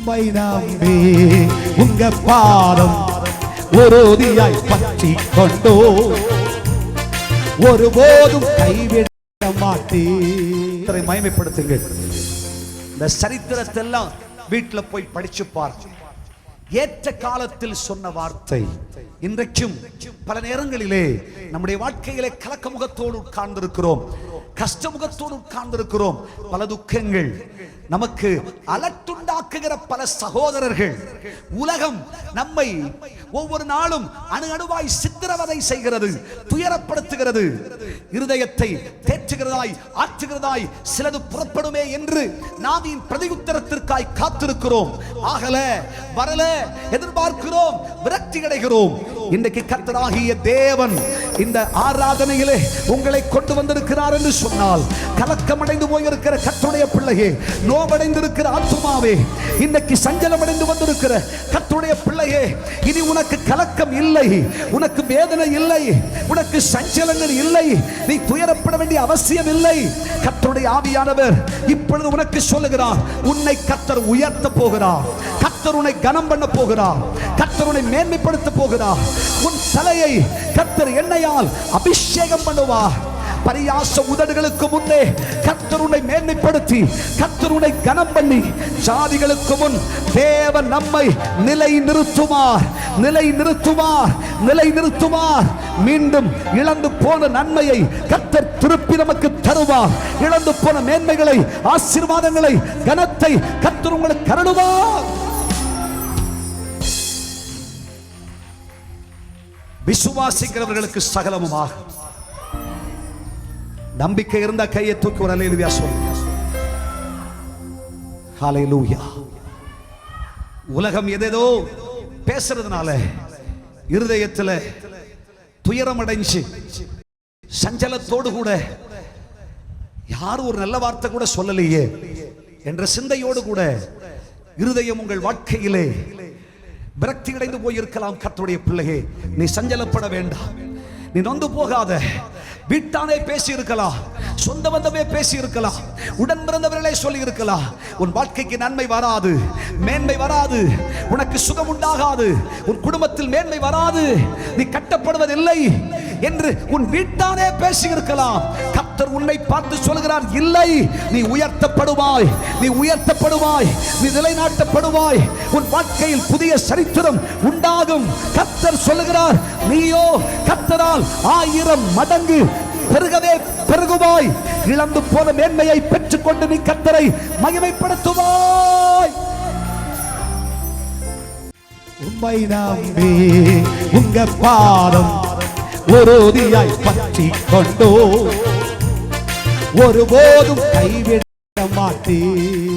உம்மை நம்பி உங்க பாதம் உறுதியாய் பற்றி கொண்டோ ஒருபோதும் கைவிட மாட்டீர். மகிமைப்படுத்துங்கள். இந்த சரித்திரத்தை எல்லாம் வீட்டுல போய் படிச்சு பாருங்க. ஏற்ற காலத்தில் சொன்ன வார்த்தை இன்றைக்கும் பல நேரங்களிலே நம்முடைய வாழ்க்கையிலே கலக்க முகத்தோடு உட்கார்ந்திருக்கிறோம், கஷ்ட முகத்தோடு உட்கார்ந்திருக்கிறோம். பல துக்கங்கள் நமக்கு அலட்டுண்டாக்குகிற பல சகோதரர்கள், உலகம் நம்மை ஒவ்வொரு நாளும் அணு அணுவாய் சித்திரவதை செய்கிறது, துயரப்படுத்துகிறது, இருதயத்தை தேற்றுகிறதாய் ஆற்றுகிறதாய் சிலது புறப்படுமே என்று நாவின் பிரதியுத்தரத்திற்காய் காத்திருக்கிறோம். ஆகல வரல எதிர்பார்க்கிறோம், விரக்தி அடைகிறோம். இன்றைக்கு கர்த்தராகிய தேவன் இந்த ஆராதனையிலே உங்களை கொண்டு வந்திருக்கிறார் என்று சொன்னால், கலக்கமடைந்து போயிருக்கிற கர்த்தருடைய பிள்ளையே, நோவடைந்திருக்கிற ஆத்துமாவே, இன்னைக்கு சஞ்சலம் அடைந்து வந்திருக்கிற கர்த்தருடைய பிள்ளையே, இனி உனக்கு கலக்கம் இல்லை, உனக்கு வேதனை இல்லை, உனக்கு சஞ்சலங்கள் இல்லை, நீ துயரப்பட வேண்டிய அவசியம் இல்லை. கர்த்தருடைய ஆவியானவர் இப்பொழுது உனக்கு சொல்லுகிறார், உன்னை கர்த்தர் உயர்த்த போகிறார், கர்த்தர் உன்னை கனம் பண்ண போகிறார், கர்த்தர் உன்னை மேன்மைப்படுத்த போகிறார். உன் தலையை கர்த்தர் எண்ணெயால் அபிஷேகம் பண்ணுவார். பரியாச உதடுகளுக்கு முன்னே கர்த்தர் உன்னை மேன்மைப்படுத்தி, கர்த்தர் உன்னை கனம் பண்ணி, ஜாதிகளுக்கு முன் தேவன் நம்மை நிலை நிறுத்துவார், நிலை நிறுத்துவார், நிலை நிறுத்துவார். மீண்டும் இழந்து போன நன்மையை கர்த்தர் திருப்பி நமக்கு தருவார். இழந்து போன மேன்மைகளை, ஆசீர்வாதங்களை, கனத்தை கர்த்தர் உங்களுக்கு கருளுவார். விசுவாசிக்கிறவர்களுக்கு சகலமுமாக. நம்பிக்கை இருந்த கையை தூக்கி ஒரு அல்லேலூயா சொல்லுங்க. ஹல்லேலூயா. உலகம் எதேதோ பேசுறதுனால இருதயத்துல துயரம் அடைஞ்சு சஞ்சலத்தோடு கூட யாரும் ஒரு நல்ல வார்த்தை கூட சொல்லலையே என்ற சிந்தையோடு கூட இருதயம் உங்கள் வாழ்க்கையிலே விரக்தி அடைந்து போயிருக்கலாம். கர்த்தருடைய பிள்ளையே, நீ சஞ்சலப்பட வேண்டாம், நீ நொந்து போகாத. வீட்டானே பேசி இருக்கலாம், சொந்த பந்தமே பேசி இருக்கலாம், உடன் பிறந்தவர்களே சொல்லி இருக்கலாம், உன் வாழ்க்கைக்கு நன்மை வராது, மேன்மை வராது, உனக்கு சுகம் உண்டாகாது, உன் குடும்பத்தில் மேன்மை வராது, நீ கட்டப்படுவதில்லை என்று உன் வீட்டானே பேசி இருக்கலாம். கர்த்தர் உன்னை பார்த்து சொல்கிறார், இல்லை, நீ உயர்த்தப்படுவாய், நீ உயர்த்தப்படுவாய், நீ நிலைநாட்டப்படுவாய், உன் வாழ்க்கையில் புதிய சரித்திரம் உண்டாகும். கர்த்தர் சொல்லுகிறார், நீயோ கர்த்தரால் 1000 மடங்கு பெருகவே பெருகுவாய். இழந்து போன மேன்மையை பெற்றுக்கொண்டு நீ கர்த்தரை மகிமைப்படுத்துவாய். உம்மை நம்பி உங்க பாதம் உறுதியாய் பற்றி கொண்டோ ஒருபோதும் கைவிட மாட்டீர்.